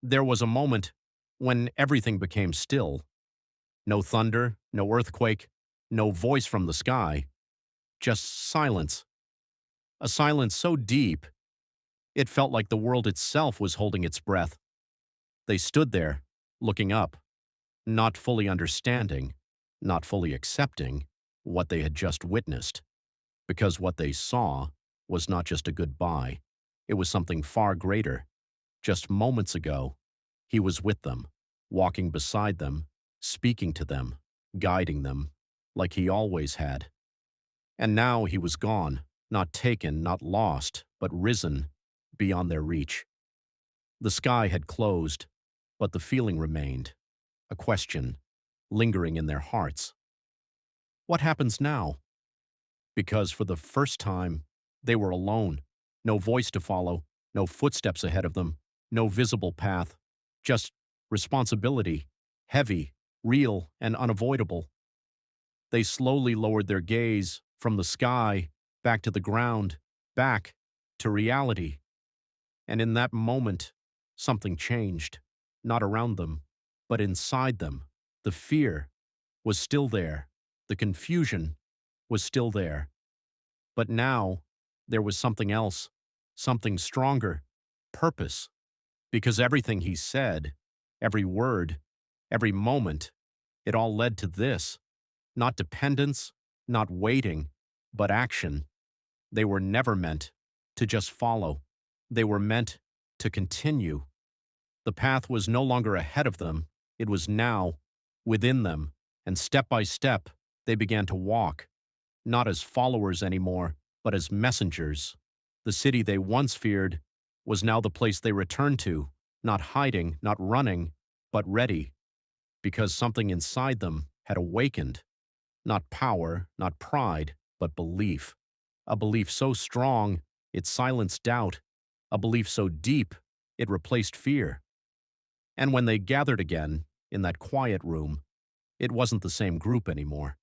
There was a moment when everything became still. No thunder, no earthquake, no voice from the sky, just silence. A silence so deep, it felt like the world itself was holding its breath. They stood there, looking up, not fully understanding, not fully accepting what they had just witnessed, because what they saw was not just a goodbye. It was something far greater. Just moments ago, he was with them, walking beside them, speaking to them, guiding them, like he always had. And now he was gone, not taken, not lost, but risen beyond their reach. The sky had closed, but the feeling remained, a question, lingering in their hearts. What happens now? Because for the first time, they were alone, no voice to follow, no footsteps ahead of them, no visible path, just responsibility, heavy, real, and unavoidable. They slowly lowered their gaze from the sky back to the ground, back to reality. And in that moment, something changed, not around them, but inside them. The fear was still there. The confusion was still there. But now, there was something else, something stronger, purpose. Because everything he said, every word, every moment, it all led to this. Not dependence, not waiting, but action. They were never meant to just follow. They were meant to continue. The path was no longer ahead of them. It was now within them, and step by step, they began to walk, not as followers anymore, but as messengers. The city they once feared was now the place they returned to, not hiding, not running, but ready, because something inside them had awakened. Not power, not pride, but belief. A belief so strong, it silenced doubt. A belief so deep, it replaced fear. And when they gathered again, in that quiet room, it wasn't the same group anymore.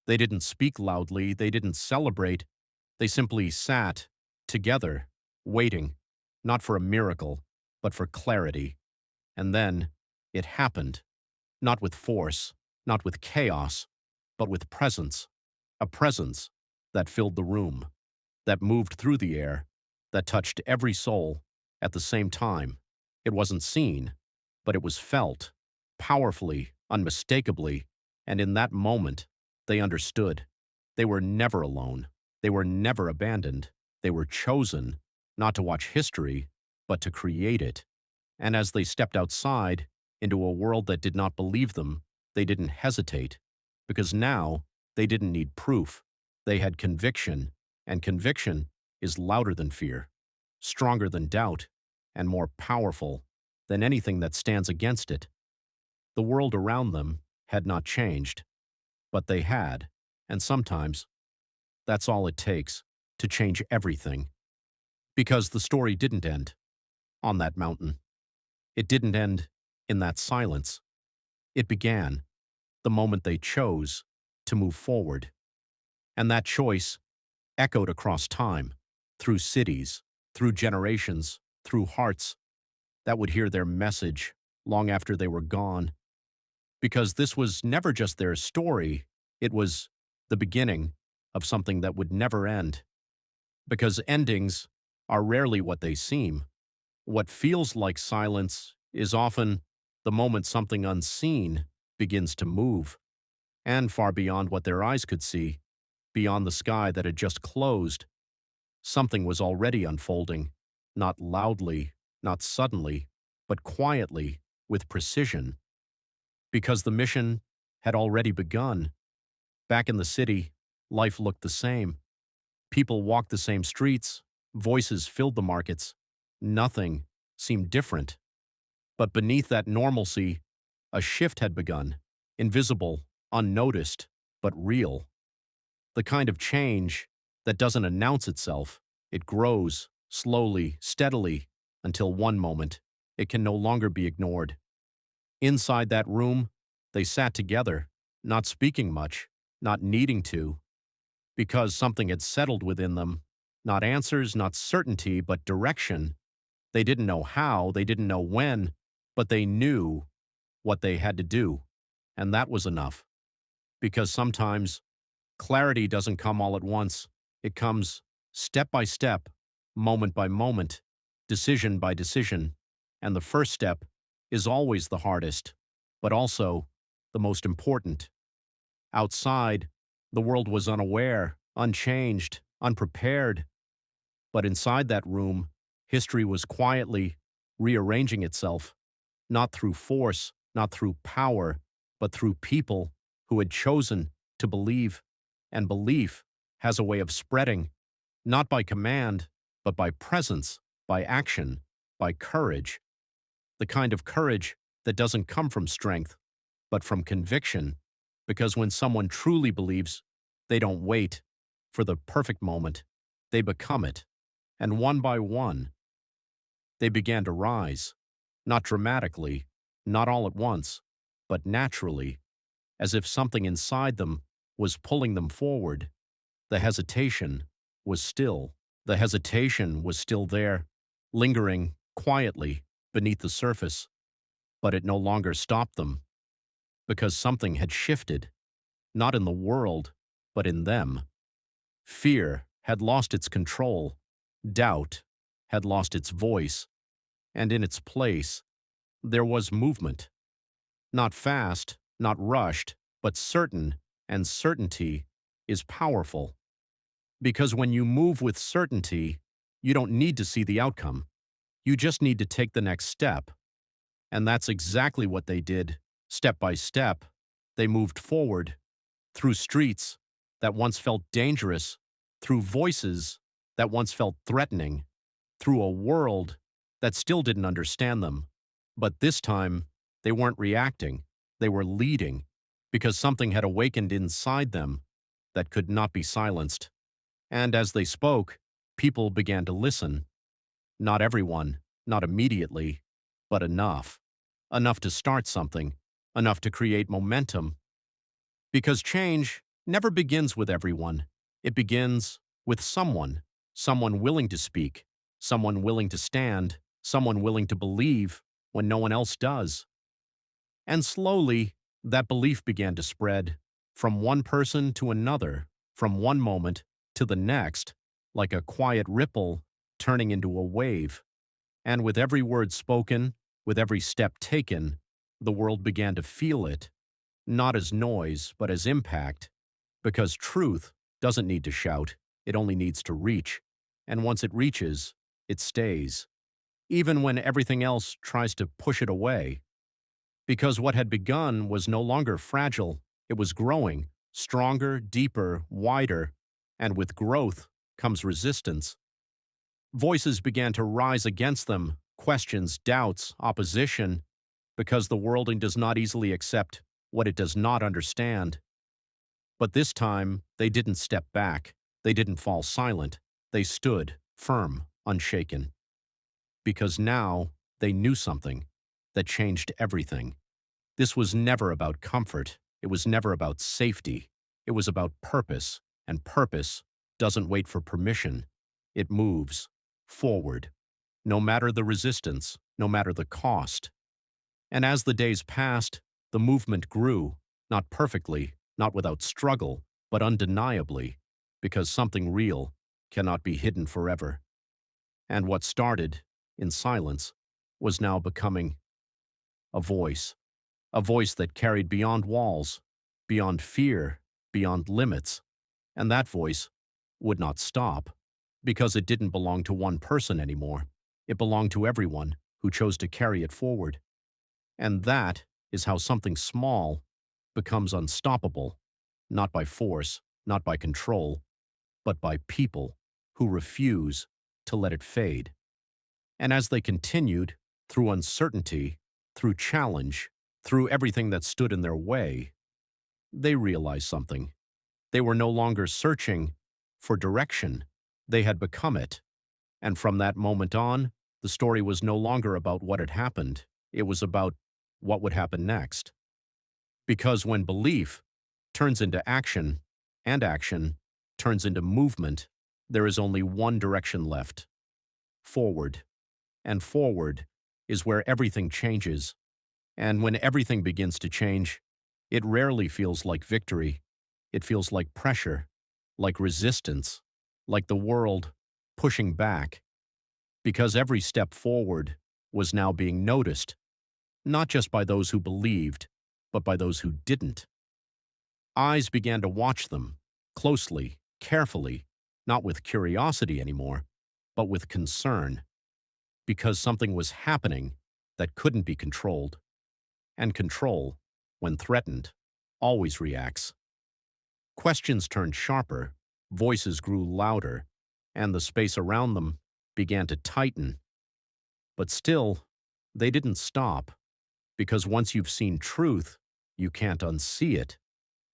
They didn't speak loudly, they didn't celebrate. They simply sat, together, waiting, not for a miracle, but for clarity. And then, it happened. Not with force, not with chaos, but with presence. A presence that filled the room, that moved through the air, that touched every soul at the same time. It wasn't seen, but it was felt, powerfully, unmistakably, and in that moment, they understood. They were never alone. They were never abandoned. They were chosen, not to watch history, but to create it. And as they stepped outside, into a world that did not believe them, they didn't hesitate, because now they didn't need proof. They had conviction, and conviction is louder than fear, stronger than doubt, and more powerful than anything that stands against it. The world around them had not changed, but they had, and sometimes that's all it takes to change everything. Because the story didn't end on that mountain. It didn't end in that silence. It began the moment they chose to move forward. And that choice echoed across time, through cities, through generations, through hearts that would hear their message long after they were gone. Because this was never just their story, it was the beginning of something that would never end. Because endings are rarely what they seem. What feels like silence is often the moment something unseen begins to move, and far beyond what their eyes could see, beyond the sky that had just closed, something was already unfolding, not loudly, not suddenly, but quietly, with precision. Because the mission had already begun. Back in the city, life looked the same. People walked the same streets, voices filled the markets. Nothing seemed different. But beneath that normalcy, a shift had begun, invisible, unnoticed, but real. The kind of change that doesn't announce itself. It grows, slowly, steadily, until one moment, it can no longer be ignored. Inside that room, they sat together, not speaking much, not needing to, because something had settled within them. Not answers, not certainty, but direction. They didn't know how, they didn't know when, but they knew what they had to do, and that was enough. Because sometimes clarity doesn't come all at once. It comes step by step, moment by moment, decision by decision. And the first step is always the hardest, but also the most important. Outside, the world was unaware, unchanged, unprepared. But inside that room, history was quietly rearranging itself, not through force, not through power, but through people who had chosen to believe. And belief has a way of spreading, not by command, but by presence, by action, by courage. The kind of courage that doesn't come from strength, but from conviction. Because when someone truly believes, they don't wait for the perfect moment. They become it. And one by one, they began to rise, not dramatically, not all at once, but naturally, as if something inside them was pulling them forward. The hesitation was still. The hesitation was still there, lingering quietly beneath the surface, but it no longer stopped them, because something had shifted, not in the world, but in them. Fear had lost its control, doubt had lost its voice, and in its place, there was movement. Not fast, not rushed, but certain, and certainty is powerful. Because when you move with certainty, you don't need to see the outcome. You just need to take the next step. And that's exactly what they did. Step by step, they moved forward, through streets that once felt dangerous, through voices that once felt threatening, through a world that still didn't understand them. But this time, they weren't reacting, they were leading, because something had awakened inside them that could not be silenced. And as they spoke, people began to listen. Not everyone, not immediately, but enough. Enough to start something, enough to create momentum. Because change never begins with everyone. It begins with someone, someone willing to speak, someone willing to stand, someone willing to believe when no one else does. And slowly, that belief began to spread from one person to another, from one moment to the next, like a quiet ripple turning into a wave. And with every word spoken, with every step taken, the world began to feel it, not as noise, but as impact. Because truth doesn't need to shout, it only needs to reach. And once it reaches, it stays, even when everything else tries to push it away. Because what had begun was no longer fragile, it was growing, stronger, deeper, wider, and with growth comes resistance. Voices began to rise against them, questions, doubts, opposition, because the world does not easily accept what it does not understand. But this time, they didn't step back, they didn't fall silent, they stood, firm, unshaken. Because now, they knew something that changed everything. This was never about comfort, it was never about safety, it was about purpose, and purpose doesn't wait for permission. It moves forward, no matter the resistance, no matter the cost. And as the days passed, the movement grew, not perfectly, not without struggle, but undeniably, because something real cannot be hidden forever. And what started in silence was now becoming a voice that carried beyond walls, beyond fear, beyond limits. And that voice would not stop, because it didn't belong to one person anymore. It belonged to everyone who chose to carry it forward. And that is how something small becomes unstoppable, not by force, not by control, but by people who refuse to let it fade. And as they continued, through uncertainty, through challenge, through everything that stood in their way, they realized something. They were no longer searching for direction. They had become it. And from that moment on, the story was no longer about what had happened. It was about what would happen next. Because when belief turns into action, and action turns into movement, there is only one direction left: forward. And forward is where everything changes. And when everything begins to change, it rarely feels like victory. It feels like pressure, like resistance, like the world pushing back, because every step forward was now being noticed, not just by those who believed, but by those who didn't. Eyes began to watch them, closely, carefully, not with curiosity anymore, but with concern, because something was happening that couldn't be controlled. And control, when threatened, always reacts. Questions turned sharper, voices grew louder, and the space around them began to tighten. But still, they didn't stop, because once you've seen truth, you can't unsee it.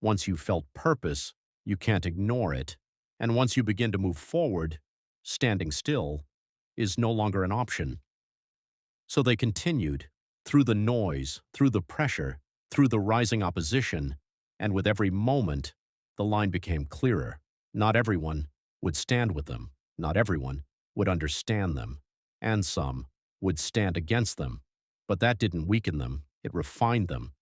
Once you've felt purpose, you can't ignore it. And once you begin to move forward, standing still is no longer an option. So they continued, through the noise, through the pressure, through the rising opposition, and with every moment, the line became clearer. Not everyone would stand with them. Not everyone would understand them. And some would stand against them. But that didn't weaken them, it refined them.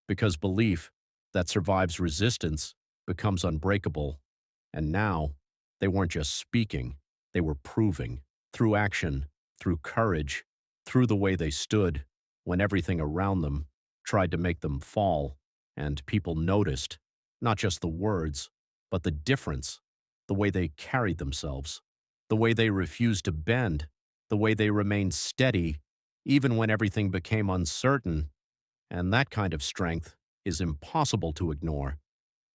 Because belief that survives resistance becomes unbreakable. And now, they weren't just speaking, they were proving, through action, through courage, through the way they stood, when everything around them tried to make them fall, and people noticed, not just the words, but the difference, the way they carried themselves, the way they refused to bend, the way they remained steady, even when everything became uncertain. And that kind of strength is impossible to ignore,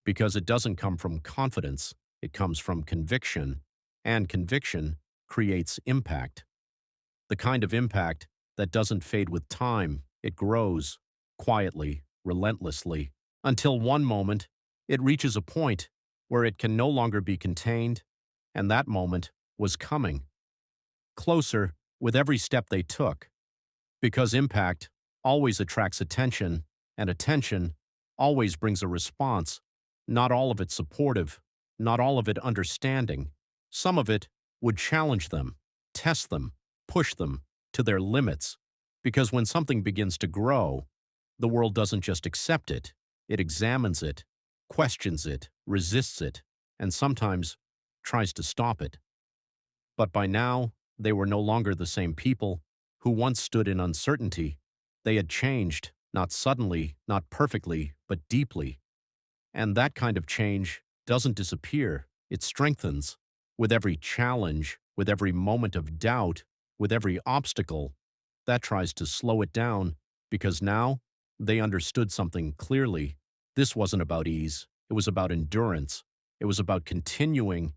because it doesn't come from confidence, it comes from conviction, and conviction creates impact. The kind of impact that doesn't fade with time, it grows, quietly, relentlessly, until one moment it reaches a point where it can no longer be contained, and that moment was coming. Closer with every step they took, because impact always attracts attention, and attention always brings a response, not all of it supportive, not all of it understanding. Some of it would challenge them, test them, push them to their limits, because when something begins to grow, the world doesn't just accept it, it examines it, questions it, resists it, and sometimes tries to stop it. But by now, they were no longer the same people who once stood in uncertainty. They had changed, not suddenly, not perfectly, but deeply. And that kind of change doesn't disappear, it strengthens. With every challenge, with every moment of doubt, with every obstacle, that tries to slow it down, because now they understood something clearly. This wasn't about ease, it was about endurance. It was about continuing,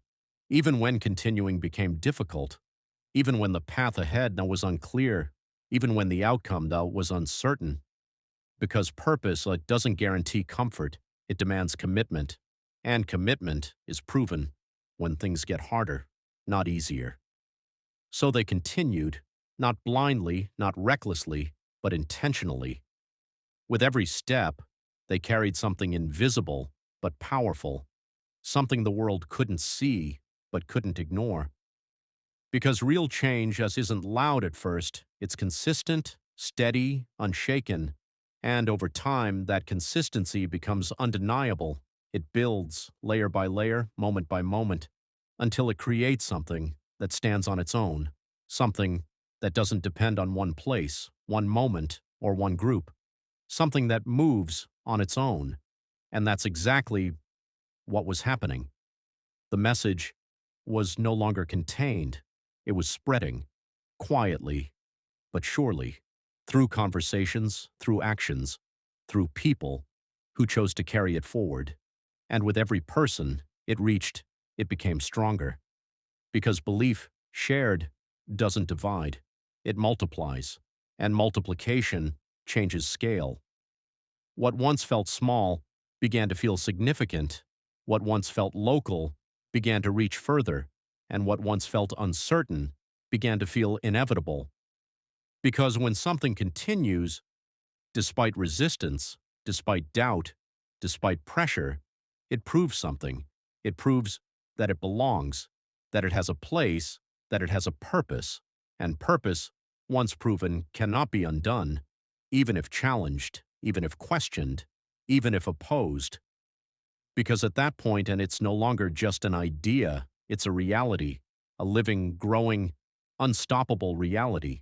even when continuing became difficult, even when the path ahead now was unclear, even when the outcome now was uncertain. Because purpose doesn't guarantee comfort, it demands commitment. And commitment is proven when things get harder, not easier. So they continued, not blindly, not recklessly, but intentionally. With every step, they carried something invisible but powerful, something the world couldn't see but couldn't ignore. Because real change isn't loud at first, it's consistent, steady, unshaken, and over time that consistency becomes undeniable. It builds, layer by layer, moment by moment, until it creates something that stands on its own, something that doesn't depend on one place, one moment, or one group, something that moves on its own. And that's exactly what was happening. The message was no longer contained, it was spreading, quietly, but surely, through conversations, through actions, through people who chose to carry it forward. And with every person it reached, it became stronger. Because belief shared doesn't divide, it multiplies, and multiplication changes scale. What once felt small began to feel significant, what once felt local began to reach further, and what once felt uncertain began to feel inevitable. Because when something continues, despite resistance, despite doubt, despite pressure, it proves something. It proves that it belongs, that it has a place, that it has a purpose, and purpose once proven, cannot be undone, even if challenged, even if questioned, even if opposed. Because at that point, and it's no longer just an idea, it's a reality, a living, growing, unstoppable reality.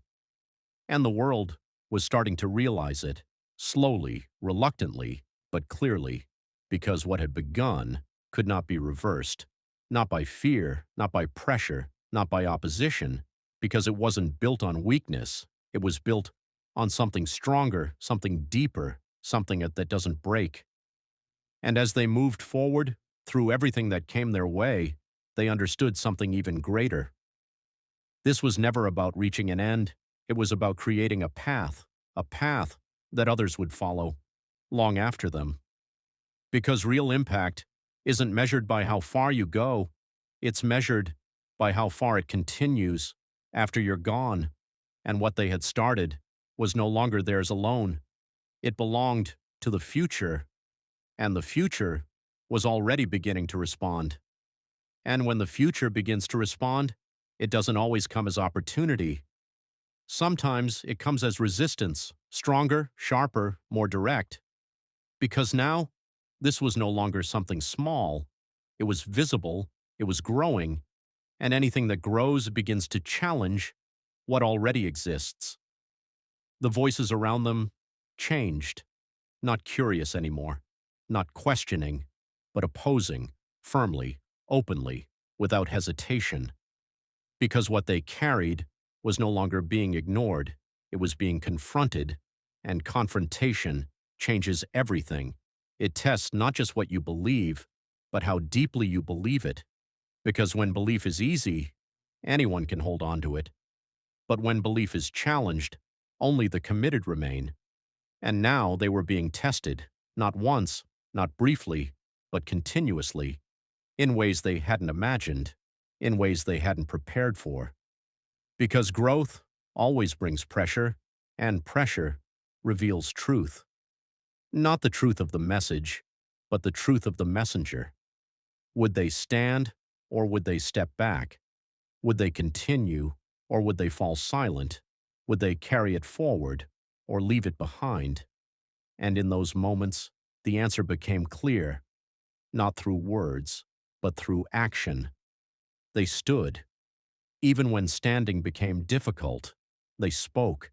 And the world was starting to realize it, slowly, reluctantly, but clearly, because what had begun could not be reversed, not by fear, not by pressure, not by opposition, because it wasn't built on weakness. It was built on something stronger, something deeper, something that doesn't break. And as they moved forward, through everything that came their way, they understood something even greater. This was never about reaching an end. It was about creating a path that others would follow long after them. Because real impact isn't measured by how far you go, it's measured by how far it continues after you're gone, and what they had started was no longer theirs alone. It belonged to the future, and the future was already beginning to respond. And when the future begins to respond, it doesn't always come as opportunity. Sometimes it comes as resistance, stronger, sharper, more direct. Because now, this was no longer something small. It was visible, it was growing, and anything that grows begins to challenge what already exists. The voices around them changed, not curious anymore, not questioning, but opposing, firmly, openly, without hesitation. Because what they carried was no longer being ignored, it was being confronted, and confrontation changes everything. It tests not just what you believe, but how deeply you believe it. Because when belief is easy, anyone can hold on to it. But when belief is challenged, only the committed remain. And now they were being tested, not once, not briefly, but continuously, in ways they hadn't imagined, in ways they hadn't prepared for. Because growth always brings pressure, and pressure reveals truth. Not the truth of the message, but the truth of the messenger. Would they stand, or would they step back? Would they continue, or would they fall silent? Would they carry it forward, or leave it behind? And in those moments, the answer became clear, not through words, but through action. They stood. Even when standing became difficult, they spoke.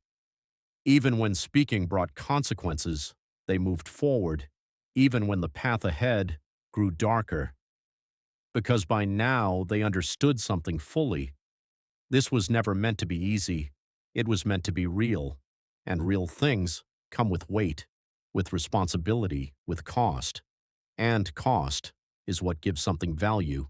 Even when speaking brought consequences, they moved forward, even when the path ahead grew darker. Because by now they understood something fully. This was never meant to be easy. It was meant to be real. And real things come with weight, with responsibility, with cost. And cost is what gives something value.